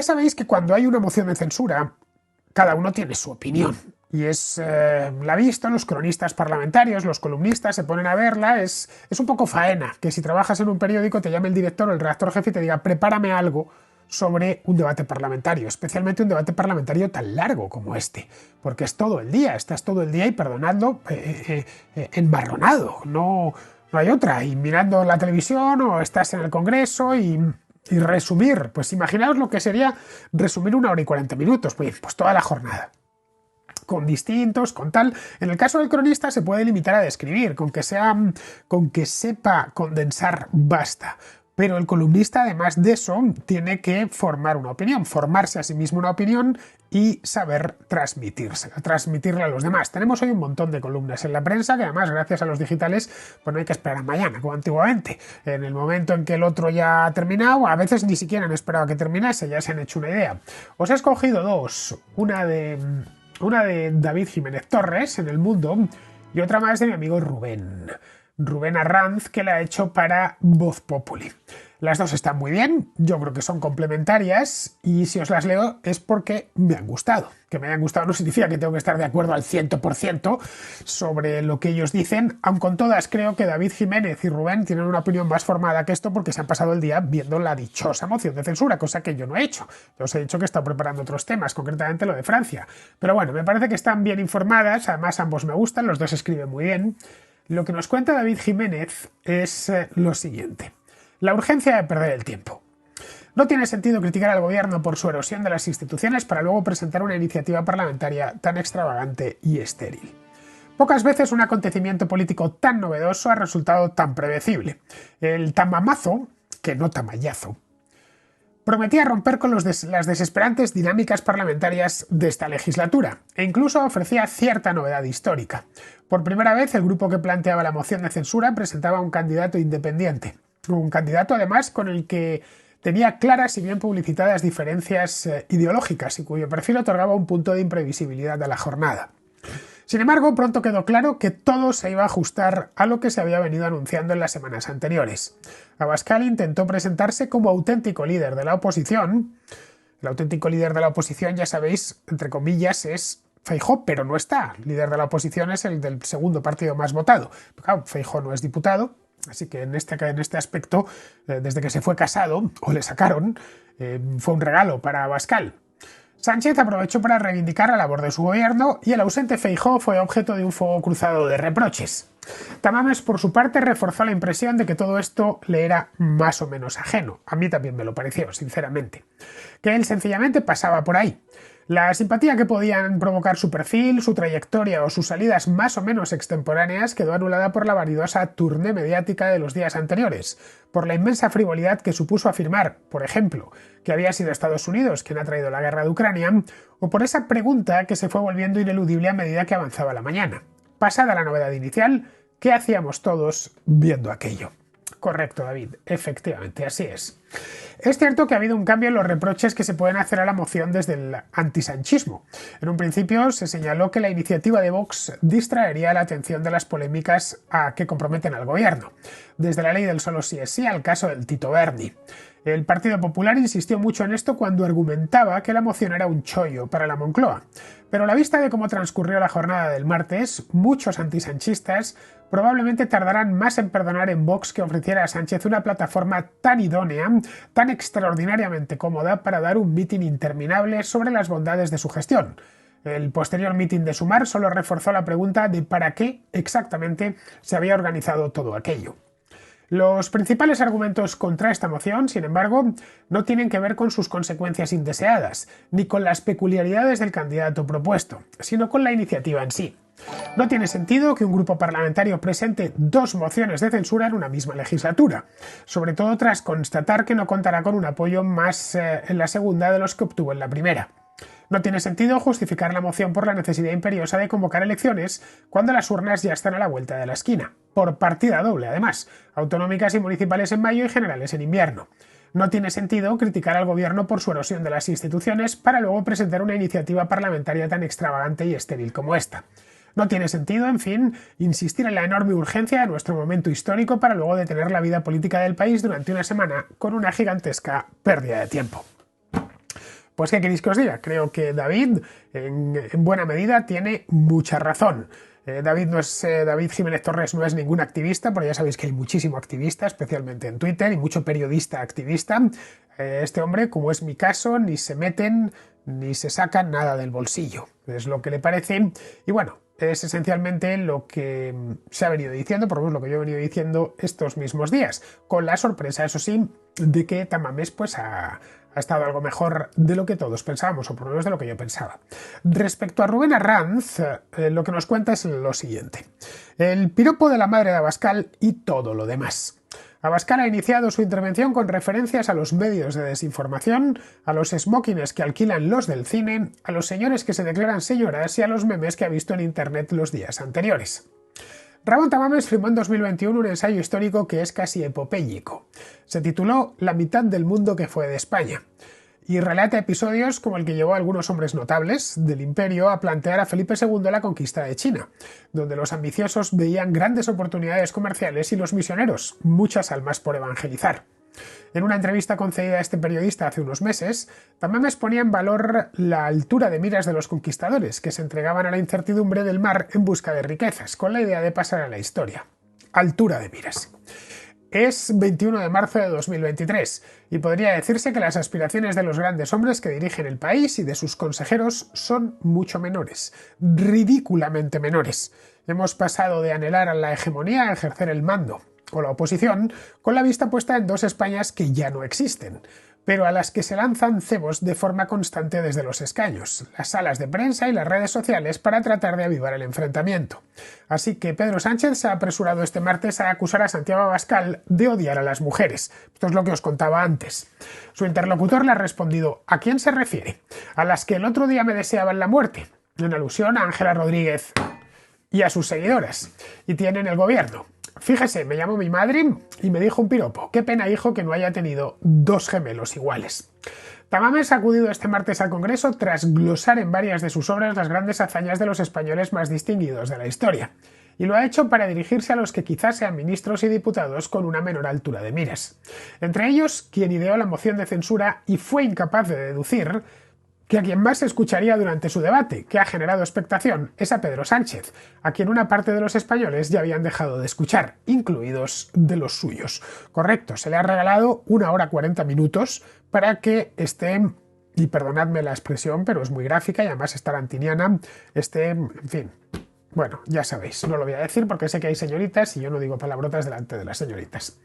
Sabéis que cuando hay una moción de censura, cada uno tiene su opinión. Y la vista, los cronistas parlamentarios, los columnistas se ponen a verla, es un poco faena, que si trabajas en un periódico te llame el director o el redactor jefe y te diga prepárame algo sobre un debate parlamentario, especialmente un debate parlamentario tan largo como este, porque es todo el día, estás todo el día y perdonadlo, embarronado, no hay otra, y mirando la televisión o estás en el Congreso y resumir, pues imaginaos lo que sería resumir 1 hora y 40 minutos, pues toda la jornada con distintos, con tal. En el caso del cronista se puede limitar a describir, con que sepa condensar basta. Pero el columnista, además de eso, tiene que formar una opinión, formarse a sí mismo una opinión y saber transmitirla a los demás. Tenemos hoy un montón de columnas en la prensa que además, gracias a los digitales, pues no hay que esperar a mañana, como antiguamente. En el momento en que el otro ya ha terminado, a veces ni siquiera han esperado a que terminase, ya se han hecho una idea. Os he escogido dos, una de David Jiménez Torres en El Mundo y otra más de mi amigo Rubén Arranz, que la ha hecho para Voz Populi. Las dos están muy bien, yo creo que son complementarias y si os las leo es porque me han gustado. Que me hayan gustado no significa que tengo que estar de acuerdo al 100% sobre lo que ellos dicen, aun con todas creo que David Jiménez y Rubén tienen una opinión más formada que esto porque se han pasado el día viendo la dichosa moción de censura, cosa que yo no he hecho. Yo os he dicho que he estado preparando otros temas, concretamente lo de Francia. Pero bueno, me parece que están bien informadas, además ambos me gustan, los dos escriben muy bien. Lo que nos cuenta David Jiménez es lo siguiente. La urgencia de perder el tiempo. No tiene sentido criticar al gobierno por su erosión de las instituciones para luego presentar una iniciativa parlamentaria tan extravagante y estéril. Pocas veces un acontecimiento político tan novedoso ha resultado tan predecible. El tamamazo, que no tamallazo, prometía romper con las desesperantes dinámicas parlamentarias de esta legislatura e incluso ofrecía cierta novedad histórica. Por primera vez, el grupo que planteaba la moción de censura presentaba un candidato independiente. Un candidato, además, con el que tenía claras y bien publicitadas diferencias ideológicas y cuyo perfil otorgaba un punto de imprevisibilidad a la jornada. Sin embargo, pronto quedó claro que todo se iba a ajustar a lo que se había venido anunciando en las semanas anteriores. Abascal intentó presentarse como auténtico líder de la oposición. El auténtico líder de la oposición, ya sabéis, entre comillas, es Feijóo, pero no está. El líder de la oposición es el del segundo partido más votado. Claro, Feijóo no es diputado, así que en este aspecto, desde que se fue casado, o le sacaron, fue un regalo para Abascal. Sánchez aprovechó para reivindicar la labor de su gobierno y el ausente Feijóo fue objeto de un fuego cruzado de reproches. Tamames, por su parte, reforzó la impresión de que todo esto le era más o menos ajeno. A mí también me lo pareció, sinceramente. Que él sencillamente pasaba por ahí. La simpatía que podían provocar su perfil, su trayectoria o sus salidas más o menos extemporáneas quedó anulada por la vanidosa tournée mediática de los días anteriores, por la inmensa frivolidad que supuso afirmar, por ejemplo, que había sido Estados Unidos quien ha traído la guerra de Ucrania, o por esa pregunta que se fue volviendo ineludible a medida que avanzaba la mañana. Pasada la novedad inicial, ¿qué hacíamos todos viendo aquello? Correcto, David. Efectivamente, así es. Es cierto que ha habido un cambio en los reproches que se pueden hacer a la moción desde el antisanchismo. En un principio se señaló que la iniciativa de Vox distraería la atención de las polémicas que comprometen al gobierno, desde la ley del solo sí es sí al caso del Tito Berni. El Partido Popular insistió mucho en esto cuando argumentaba que la moción era un chollo para la Moncloa. Pero a la vista de cómo transcurrió la jornada del martes, muchos antisanchistas probablemente tardarán más en perdonar en Vox que ofreciera a Sánchez una plataforma tan idónea, tan extraordinariamente cómoda para dar un mitin interminable sobre las bondades de su gestión. El posterior mitin de Sumar solo reforzó la pregunta de para qué exactamente se había organizado todo aquello. Los principales argumentos contra esta moción, sin embargo, no tienen que ver con sus consecuencias indeseadas, ni con las peculiaridades del candidato propuesto, sino con la iniciativa en sí. No tiene sentido que un grupo parlamentario presente dos mociones de censura en una misma legislatura, sobre todo tras constatar que no contará con un apoyo más en la segunda de los que obtuvo en la primera. No tiene sentido justificar la moción por la necesidad imperiosa de convocar elecciones cuando las urnas ya están a la vuelta de la esquina, por partida doble además, autonómicas y municipales en mayo y generales en invierno. No tiene sentido criticar al gobierno por su erosión de las instituciones para luego presentar una iniciativa parlamentaria tan extravagante y estéril como esta. No tiene sentido, en fin, insistir en la enorme urgencia de nuestro momento histórico para luego detener la vida política del país durante una semana con una gigantesca pérdida de tiempo. Pues ¿qué queréis que os diga? Creo que David en buena medida tiene mucha razón. David Jiménez Torres no es ningún activista, porque ya sabéis que hay muchísimo activista, especialmente en Twitter, y mucho periodista activista. Este hombre, como es mi caso, ni se meten ni se sacan nada del bolsillo. Es lo que le parece. Y bueno, es esencialmente lo que se ha venido diciendo, por lo menos lo que yo he venido diciendo estos mismos días, con la sorpresa, eso sí, de que Tamames pues ha estado algo mejor de lo que todos pensábamos, o por lo menos de lo que yo pensaba. Respecto a Rubén Arranz, lo que nos cuenta es lo siguiente: el piropo de la madre de Abascal y todo lo demás. Abascal ha iniciado su intervención con referencias a los medios de desinformación, a los smokings que alquilan los del cine, a los señores que se declaran señoras y a los memes que ha visto en internet los días anteriores. Ramón Tamames firmó en 2021 un ensayo histórico que es casi epopéyico. Se tituló La mitad del mundo que fue de España, y relata episodios como el que llevó a algunos hombres notables del imperio a plantear a Felipe II la conquista de China, donde los ambiciosos veían grandes oportunidades comerciales y los misioneros muchas almas por evangelizar. En una entrevista concedida a este periodista hace unos meses, Tamames ponía en valor la altura de miras de los conquistadores, que se entregaban a la incertidumbre del mar en busca de riquezas, con la idea de pasar a la historia. Altura de miras. Es 21 de marzo de 2023 y podría decirse que las aspiraciones de los grandes hombres que dirigen el país y de sus consejeros son mucho menores, ridículamente menores. Hemos pasado de anhelar a la hegemonía a ejercer el mando, o la oposición, con la vista puesta en dos Españas que ya no existen, pero a las que se lanzan cebos de forma constante desde los escaños, las salas de prensa y las redes sociales para tratar de avivar el enfrentamiento. Así que Pedro Sánchez se ha apresurado este martes a acusar a Santiago Abascal de odiar a las mujeres. Esto es lo que os contaba antes. Su interlocutor le ha respondido: ¿a quién se refiere? A las que el otro día me deseaban la muerte, en alusión a Ángela Rodríguez y a sus seguidoras, y tienen el gobierno. Fíjese, me llamó mi madre y me dijo un piropo: qué pena, hijo, que no haya tenido dos gemelos iguales. Tamames ha acudido este martes al Congreso tras glosar en varias de sus obras las grandes hazañas de los españoles más distinguidos de la historia, y lo ha hecho para dirigirse a los que quizás sean ministros y diputados con una menor altura de miras. Entre ellos, quien ideó la moción de censura y fue incapaz de deducir que a quien más se escucharía durante su debate, que ha generado expectación, es a Pedro Sánchez, a quien una parte de los españoles ya habían dejado de escuchar, incluidos de los suyos. Correcto, se le ha regalado 1 hora 40 minutos para que esté, y perdonadme la expresión, pero es muy gráfica y además es tarantiniana, en fin. Bueno, ya sabéis, no lo voy a decir porque sé que hay señoritas y yo no digo palabrotas delante de las señoritas.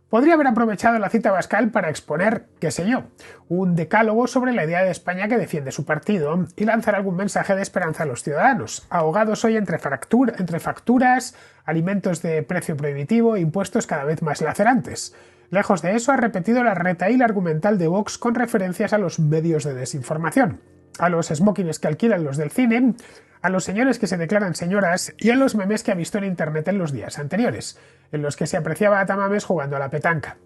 Podría haber aprovechado la cita Abascal para exponer, qué sé yo, un decálogo sobre la idea de España que defiende su partido y lanzar algún mensaje de esperanza a los ciudadanos, ahogados hoy entre facturas, alimentos de precio prohibitivo e impuestos cada vez más lacerantes. Lejos de eso, ha repetido la retahíla argumental de Vox con referencias a los medios de desinformación, a los smokings que alquilan los del cine, a los señores que se declaran señoras y a los memes que ha visto en internet en los días anteriores, en los que se apreciaba a Tamames jugando a la petanca.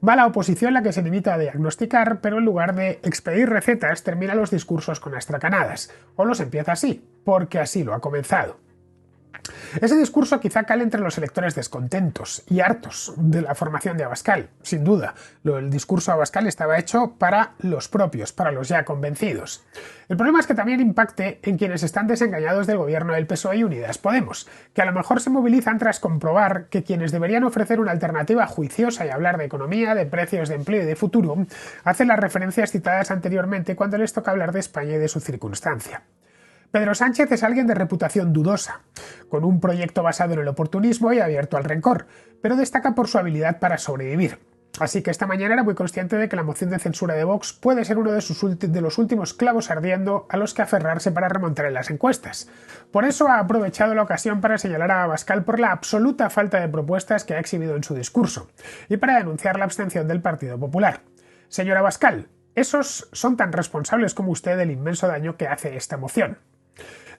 Va la oposición la que se limita a diagnosticar, pero en lugar de expedir recetas termina los discursos con astracanadas, o los empieza así, porque así lo ha comenzado. Ese discurso quizá cale entre los electores descontentos y hartos de la formación de Abascal, sin duda. El discurso de Abascal estaba hecho para los propios, para los ya convencidos. El problema es que también impacte en quienes están desengañados del gobierno del PSOE y Unidas Podemos, que a lo mejor se movilizan tras comprobar que quienes deberían ofrecer una alternativa juiciosa y hablar de economía, de precios, de empleo y de futuro, hacen las referencias citadas anteriormente cuando les toca hablar de España y de su circunstancia. Pedro Sánchez es alguien de reputación dudosa, con un proyecto basado en el oportunismo y abierto al rencor, pero destaca por su habilidad para sobrevivir. Así que esta mañana era muy consciente de que la moción de censura de Vox puede ser uno de los últimos clavos ardiendo a los que aferrarse para remontar en las encuestas. Por eso ha aprovechado la ocasión para señalar a Abascal por la absoluta falta de propuestas que ha exhibido en su discurso, y para denunciar la abstención del Partido Popular. Señor Abascal, esos son tan responsables como usted del inmenso daño que hace esta moción.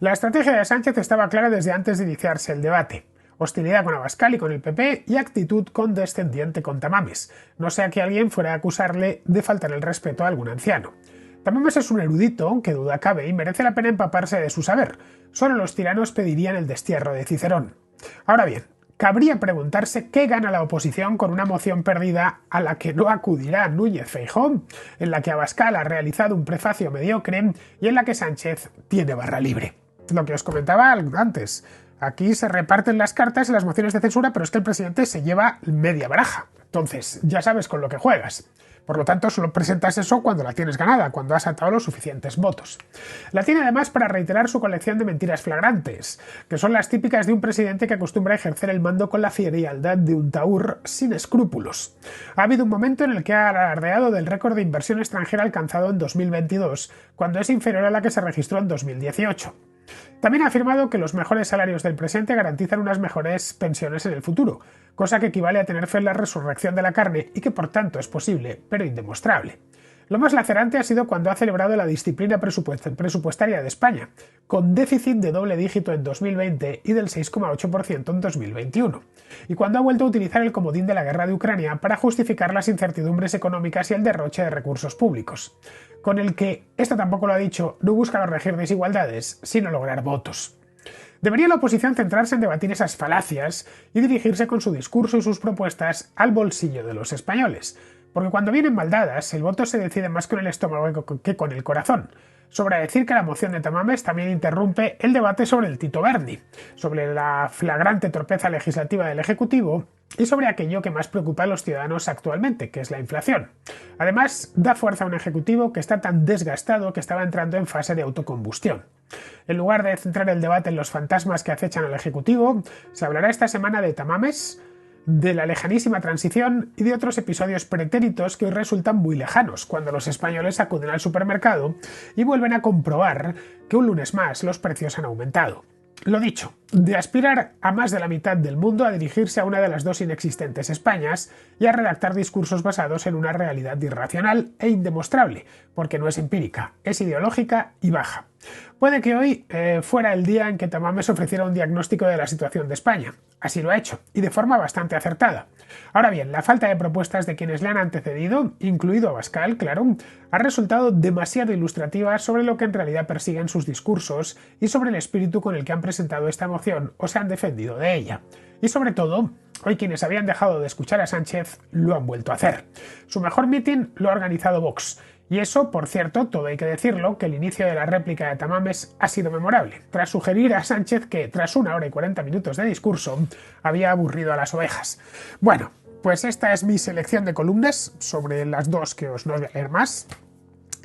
La estrategia de Sánchez estaba clara desde antes de iniciarse el debate: hostilidad con Abascal y con el PP y actitud condescendiente con Tamames, no sea que alguien fuera a acusarle de faltar el respeto a algún anciano. Tamames es un erudito, que duda cabe, y merece la pena empaparse de su saber. Solo los tiranos pedirían el destierro de Cicerón. Ahora bien, cabría preguntarse qué gana la oposición con una moción perdida a la que no acudirá Núñez Feijóo, en la que Abascal ha realizado un prefacio mediocre y en la que Sánchez tiene barra libre. Lo que os comentaba antes, aquí se reparten las cartas y las mociones de censura, pero es que el presidente se lleva media baraja. Entonces, ya sabes con lo que juegas. Por lo tanto, solo presentas eso cuando la tienes ganada, cuando has atado los suficientes votos. La tiene además para reiterar su colección de mentiras flagrantes, que son las típicas de un presidente que acostumbra a ejercer el mando con la frialdad de un tahúr sin escrúpulos. Ha habido un momento en el que ha alardeado del récord de inversión extranjera alcanzado en 2022, cuando es inferior a la que se registró en 2018. También ha afirmado que los mejores salarios del presente garantizan unas mejores pensiones en el futuro, cosa que equivale a tener fe en la resurrección de la carne y que por tanto es posible, pero indemostrable. Lo más lacerante ha sido cuando ha celebrado la disciplina presupuestaria de España, con déficit de doble dígito en 2020 y del 6,8% en 2021, y cuando ha vuelto a utilizar el comodín de la guerra de Ucrania para justificar las incertidumbres económicas y el derroche de recursos públicos, con el que, esto tampoco lo ha dicho, no busca corregir desigualdades, sino lograr votos. Debería la oposición centrarse en debatir esas falacias y dirigirse con su discurso y sus propuestas al bolsillo de los españoles, porque cuando vienen mal dadas, el voto se decide más con el estómago que con el corazón. Sobra decir que la moción de Tamames también interrumpe el debate sobre el Tito Berni, sobre la flagrante torpeza legislativa del Ejecutivo y sobre aquello que más preocupa a los ciudadanos actualmente, que es la inflación. Además, da fuerza a un Ejecutivo que está tan desgastado que estaba entrando en fase de autocombustión. En lugar de centrar el debate en los fantasmas que acechan al Ejecutivo, se hablará esta semana de Tamames, de la lejanísima transición y de otros episodios pretéritos que hoy resultan muy lejanos, cuando los españoles acuden al supermercado y vuelven a comprobar que un lunes más los precios han aumentado. Lo dicho, de aspirar a más de la mitad del mundo a dirigirse a una de las dos inexistentes Españas y a redactar discursos basados en una realidad irracional e indemostrable, porque no es empírica, es ideológica y baja. Puede que hoy fuera el día en que Tamames ofreciera un diagnóstico de la situación de España. Así lo ha hecho, y de forma bastante acertada. Ahora bien, la falta de propuestas de quienes le han antecedido, incluido Abascal, claro, ha resultado demasiado ilustrativa sobre lo que en realidad persiguen sus discursos y sobre el espíritu con el que han presentado esta moción o se han defendido de ella. Y sobre todo, hoy quienes habían dejado de escuchar a Sánchez lo han vuelto a hacer. Su mejor mitin lo ha organizado Vox. Y eso, por cierto, todo hay que decirlo, que el inicio de la réplica de Tamames ha sido memorable, tras sugerir a Sánchez que, tras 1 hora y 40 minutos de discurso, había aburrido a las ovejas. Bueno, pues esta es mi selección de columnas, sobre las dos que os no voy a leer más.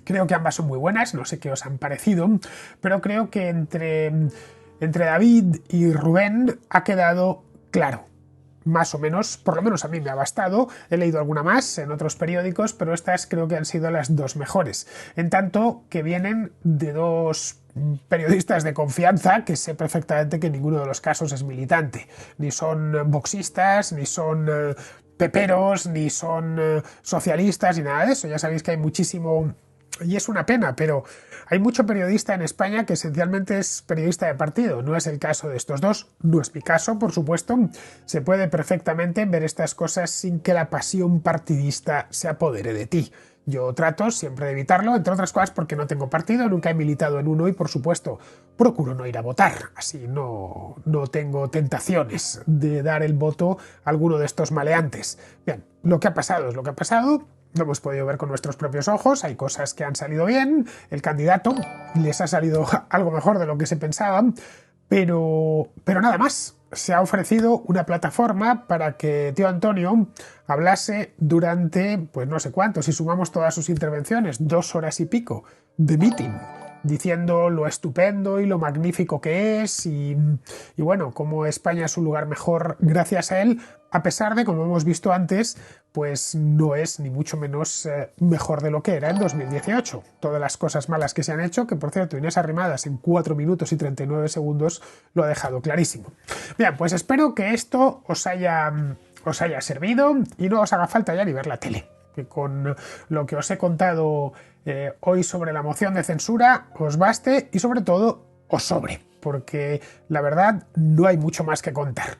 Creo que ambas son muy buenas, no sé qué os han parecido, pero creo que entre David y Rubén ha quedado claro. Más o menos, por lo menos a mí me ha bastado, he leído alguna más en otros periódicos, pero estas creo que han sido las dos mejores, en tanto que vienen de dos periodistas de confianza que sé perfectamente que ninguno de los casos es militante, ni son boxistas, ni son peperos, ni son socialistas, ni nada de eso. Ya sabéis que hay muchísimo... Y es una pena, pero hay mucho periodista en España que esencialmente es periodista de partido. No es el caso de estos dos, no es mi caso, por supuesto. Se puede perfectamente ver estas cosas sin que la pasión partidista se apodere de ti. Yo trato siempre de evitarlo, entre otras cosas porque no tengo partido, nunca he militado en uno y, por supuesto, procuro no ir a votar. Así no tengo tentaciones de dar el voto a alguno de estos maleantes. Bien, lo que ha pasado es lo que ha pasado. Lo hemos podido ver con nuestros propios ojos, hay cosas que han salido bien, el candidato les ha salido algo mejor de lo que se pensaban, pero nada más. Se ha ofrecido una plataforma para que tío Antonio hablase durante, pues no sé cuánto, si sumamos todas sus intervenciones, 2 horas y pico de meeting, diciendo lo estupendo y lo magnífico que es y bueno, cómo España es un lugar mejor gracias a él, a pesar de, como hemos visto antes, pues no es ni mucho menos mejor de lo que era en 2018. Todas las cosas malas que se han hecho, que por cierto Inés Arrimadas en 4 minutos y 39 segundos lo ha dejado clarísimo. Bien, pues espero que esto os haya servido y no os haga falta ya ni ver la tele. Que con lo que os he contado hoy sobre la moción de censura os baste y sobre todo os sobre, porque la verdad no hay mucho más que contar.